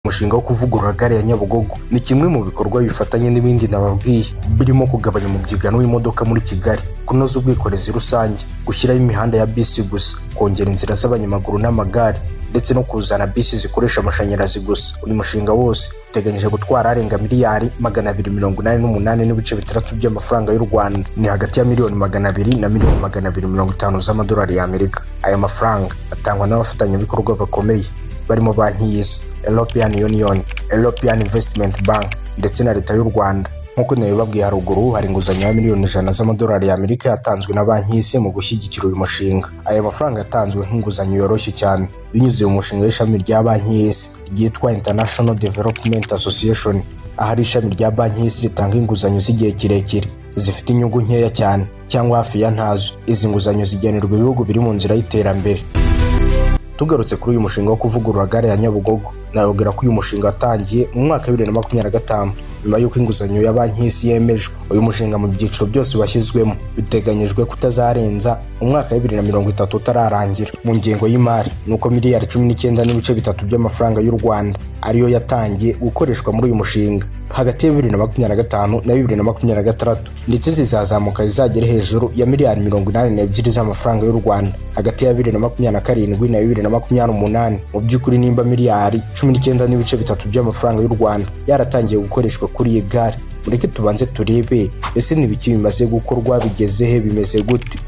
Umushinga wo kuvugurura gare ya Nyabugogo ni kimwe mu bikorwa bifatanye n'ibindi nababwiye birimo kugabanya umubyigano w'imodoka muri Kigali, kunoza ubwikorezi rusange, gushyiraho imihanda ya bisi gusa, kongera inzira z'abanyamaguru n'amagare ndetse no kuzana bisi zikoresha amashanyarazi gusa. Uyu mushinga wose uteganyije gutwara arenga miliyari 288.6 by'amafaranga y'u Rwanda, ni hagati ya miliyoni 200 na miliyoni 250 z'amadolari y'Amerika. Aya mafaranga atangwa n'abafatanyabikorwa bakomeye barimo Banki y'Isi, European Union, European Investment Bank ndetse na Leta y'u Rwanda. Nk'uko nabibabwiye haruguru, hari inguzanyo ya miliyoni 100 z'amadolari y'Amerika yatanzwe na Banki y'Isi mu gushyigikira uyu mushinga. Aya mafaranga yatanzwe nk'inguzanyo yoroshye cyane binyuze mu mushinga w'ishami rya Banki y'Isi ryitwa International Development Association. Ahari ishami rya Banki y'Isi ritanga inguzanyo z'igihe kirekire zifite inyungu nkeya cyane cyangwa hafi ya ntazo. Izi nguzanyo zigenerwa ibihugu biri mu nzira y'iterambere. Tugarutse kuri uyu mushinga wo kuvugurura gare ya Nyabugogo, nababwira ko uyu mushinga watangiye mu mwaka wa 2025 nyuma y'uko inguzanyo ya Banki y'Isi yemejwe. Uyu mushinga mu byiciro byose washyizwemo biteganyijwe kutazarenza umwaka wa 2030 utararangira. Mu ngengo y'imari nuko miliyari 19.3 by'amafaranga y'u Rwanda ariyo yatangiye gukoreshwa muri uyu mushinga hagati ya 2025 na 2026, ndetse zizazamuka zizagera hejuru ya miliyari 82 z'amafaranga y'u Rwanda hagati ya 2027 na 2028. Mu by'ukuri nimba miliyari 19.3 by'amafaranga y'u Rwanda yaratangiye gukoreshwa kuri iyi gare, mureke tubanze turebe ese nibiki bimaze gukorwa, bigeze he, bimeze gute.